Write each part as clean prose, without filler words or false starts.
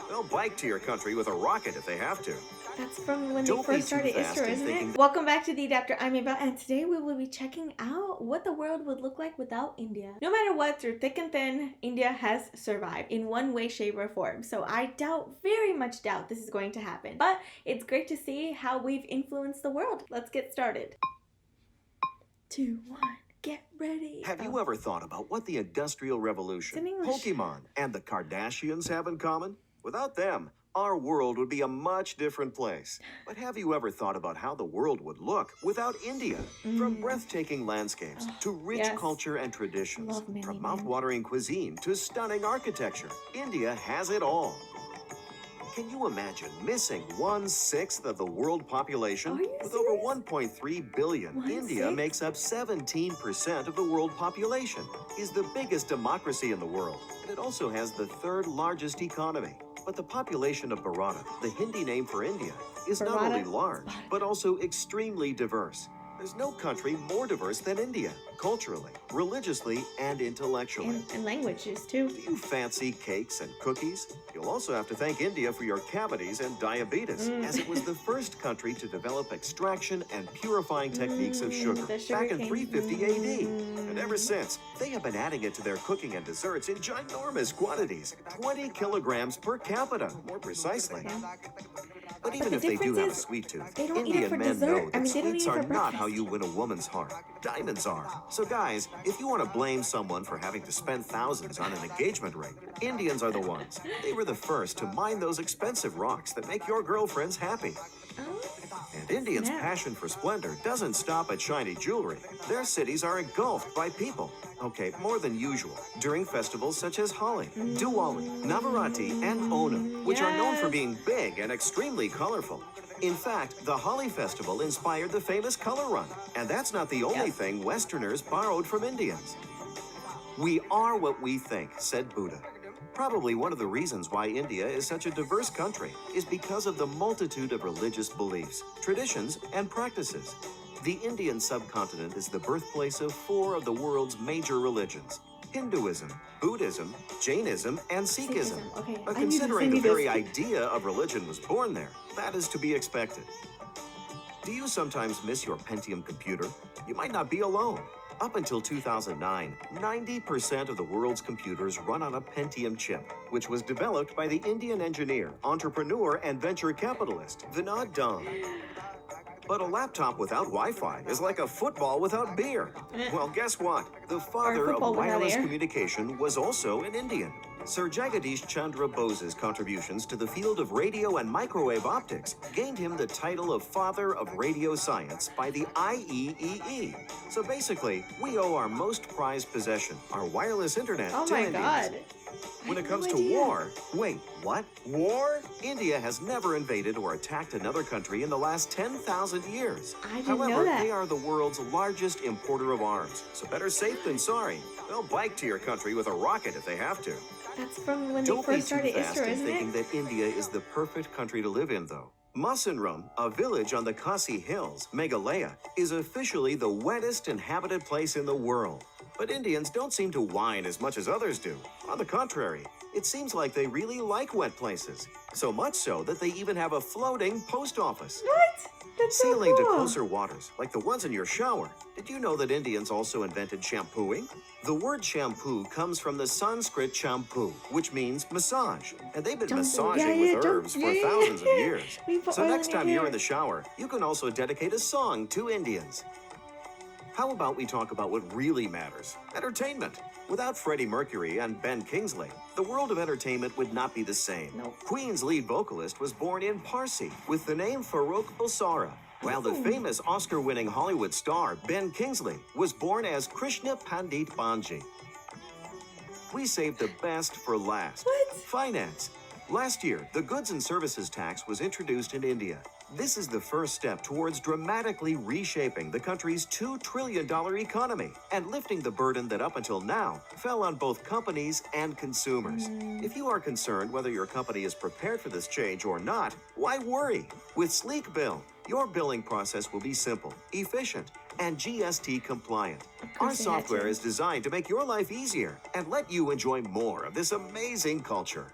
They'll bike to your country with a rocket if they have to. That's from when Don't they be first too started fast ISRO, in isn't thinking it? that- Welcome back to The Adapter. I'm Ava, and today we will be checking out what the world would look like without India. No matter what, through thick and thin, India has survived in one way, shape, or form. So I very much doubt this is going to happen. But it's great to see how we've influenced the world. Let's get started. 2, 1. Get ready. Have you ever thought about what the Industrial Revolution, It's in English. Pokemon, and the Kardashians have in common? Without them, our world would be a much different place. But have you ever thought about how the world would look without India? From breathtaking landscapes to rich yes. culture and traditions, Love Mini from Man. mouth-watering cuisine to stunning architecture, India has it all. Can you imagine missing 1/6 of the world population? Are you With over serious? 1.3 billion, 1/6? India makes up 17% of the world population, is the biggest democracy in the world, and it also has the third largest economy. But the population of Bharata, the Hindi name for India, is not only Bharata? large, but also extremely diverse. There's no country more diverse than India, culturally, religiously, and intellectually. And languages too. Do you fancy cakes and cookies? You'll also have to thank India for your cavities and diabetes, as it was the first country to develop extraction and purifying techniques of sugar the back in sugarcane. 350 AD. And ever since, they have been adding it to their cooking and desserts in ginormous quantities, 20 kilograms per capita, more precisely. But even the if they do difference have a is sweet tooth, they don't eat it Indian for men dessert. know I that mean, they don't sweets eat it are for not how breakfast. you win a woman's heart. Diamonds are. So guys, if you want to blame someone for having to spend thousands on an engagement ring, Indians are the ones. They were the first to mine those expensive rocks that make your girlfriends happy. And Indians' Snap. passion for splendor doesn't stop at shiny jewelry. Their cities are engulfed by people. Okay, more than usual. During festivals such as Holi, Diwali, Navaratri, and Onam, which are known for Yes. being big and extremely colorful. In fact, the Holi festival inspired the famous color run. And that's not the only Yep. thing Westerners borrowed from Indians. We are what we think, said Buddha. Probably one of the reasons why India is such a diverse country is because of the multitude of religious beliefs, traditions, and practices. The Indian subcontinent is the birthplace of 4 of the world's major religions: Hinduism, Buddhism, Jainism, and Sikhism. Okay. But I knew this, considering I the knew very this. idea of religion was born there, that is to be expected. Do you sometimes miss your Pentium computer? You might not be alone. Up until 2009, 90% of the world's computers run on a Pentium chip, which was developed by the Indian engineer, entrepreneur, and venture capitalist Vinod Dham. But a laptop without Wi-Fi is like a football without beer. Well, guess what? The father of football without wireless air. communication was also an Indian. Sir Jagadish Chandra Bose's contributions to the field of radio and microwave optics gained him the title of Father of Radio Science by the IEEE. So basically, we owe our most prized possession, our wireless internet, Oh to my Indians. god. When I it had comes no to idea. war, wait, what? War? India has never invaded or attacked another country in the last 10,000 years. I didn't However, know that. they are the world's largest importer of arms, so better safe than sorry. They'll bike to your country with a rocket if they have to. That's from when they Don't be first too started fast ISRO, in isn't thinking it? that India is the perfect country to live in, though. Masanram, a village on the Khasi Hills, Meghalaya, is officially the wettest inhabited place in the world. But Indians don't seem to whine as much as others do. On the contrary, it seems like they really like wet places. So much so that they even have a floating post office. What? That's so Sailing to cool. closer waters, like the ones in your shower. Did you know that Indians also invented shampooing? The word shampoo comes from the Sanskrit shampoo, which means massage. And they've been Shampoo. massaging Yeah, yeah, with herbs for yeah, thousands of yeah. years. We put So oil next in your time you're hair. in the shower, you can also dedicate a song to Indians. How about we talk about what really matters? Entertainment. Without Freddie Mercury and Ben Kingsley, the world of entertainment would not be the same. Nope. Queen's lead vocalist was born in Parsi with the name Farrokh Bulsara, while the famous Oscar-winning Hollywood star Ben Kingsley was born as Krishna Pandit Banji. We saved the best for last. What? Finance. Last year, the goods and services tax was introduced in India. This is the first step towards dramatically reshaping the country's $2 trillion economy and lifting the burden that up until now fell on both companies and consumers. If you are concerned whether your company is prepared for this change or not, why worry? With Sleek Bill, your billing process will be simple, efficient, and GST compliant. Our course they had software to. is designed to make your life easier and let you enjoy more of this amazing culture.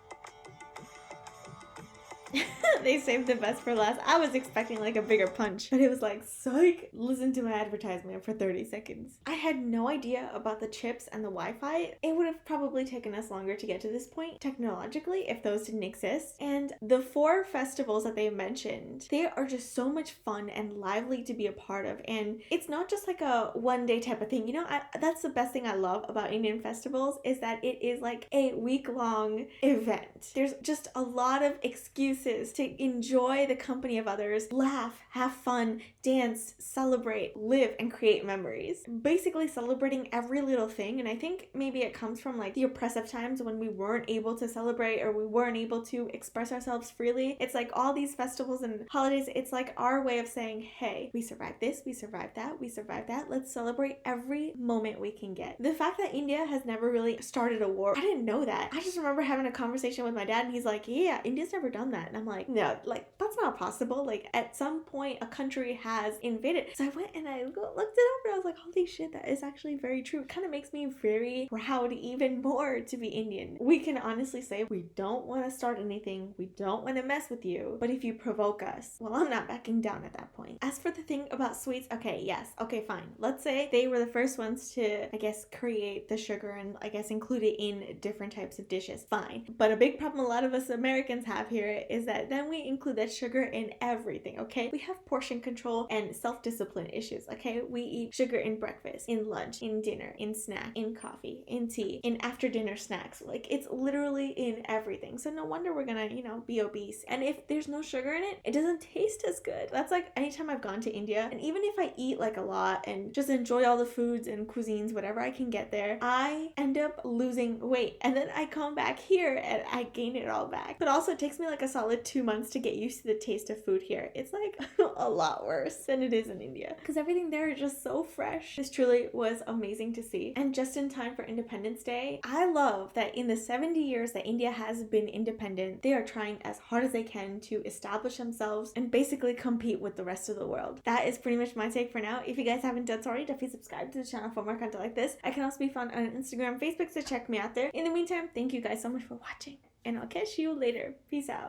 They saved the best for last. I was expecting like a bigger punch, but it was like, psych, listen to my advertisement for 30 seconds. I had no idea about the chips and the Wi-Fi. It would have probably taken us longer to get to this point technologically if those didn't exist. And the 4 festivals that they mentioned, they are just so much fun and lively to be a part of. And it's not just like a one-day type of thing. You know, that's the best thing I love about Indian festivals is that it is like a week-long event. There's just a lot of excuses to enjoy the company of others, laugh, have fun, dance, celebrate, live, and create memories. Basically celebrating every little thing. And I think maybe it comes from like the oppressive times when we weren't able to celebrate or we weren't able to express ourselves freely. It's like all these festivals and holidays, it's like our way of saying, hey, we survived this, we survived that, we survived that. Let's celebrate every moment we can get. The fact that India has never really started a war, I didn't know that. I just remember having a conversation with my dad and he's like, yeah, India's never done that. And I'm like, no, like that's not possible. Like at some point a country has invaded. So I went and I looked it up and I was like, holy shit, that is actually very true. It kind of makes me very proud even more to be Indian. We can honestly say we don't want to start anything. We don't want to mess with you. But if you provoke us, well, I'm not backing down at that point. As for the thing about sweets, okay, yes, okay, fine. Let's say they were the first ones to, I guess, create the sugar and I guess include it in different types of dishes. Fine. But a big problem a lot of us Americans have here is that then we include that sugar in everything, okay? We have portion control and self-discipline issues, okay? We eat sugar in breakfast, in lunch, in dinner, in snack, in coffee, in tea, in after dinner snacks. Like it's literally in everything. So no wonder we're gonna, be obese. And if there's no sugar in it, it doesn't taste as good. That's like anytime I've gone to India, and even if I eat like a lot and just enjoy all the foods and cuisines, whatever I can get there, I end up losing weight. And then I come back here and I gain it all back. But also it takes me like a solid 2 months to get used to the taste of food here. It's like a lot worse than it is in India because everything there is just so fresh. This truly was amazing to see. And just in time for Independence Day, I love that in the 70 years that India has been independent, they are trying as hard as they can to establish themselves and basically compete with the rest of the world. That is pretty much my take for now. If you guys haven't done so already, definitely subscribe to the channel for more content like this. I can also be found on Instagram, Facebook, so check me out there. In the meantime, thank you guys so much for watching and I'll catch you later. Peace out.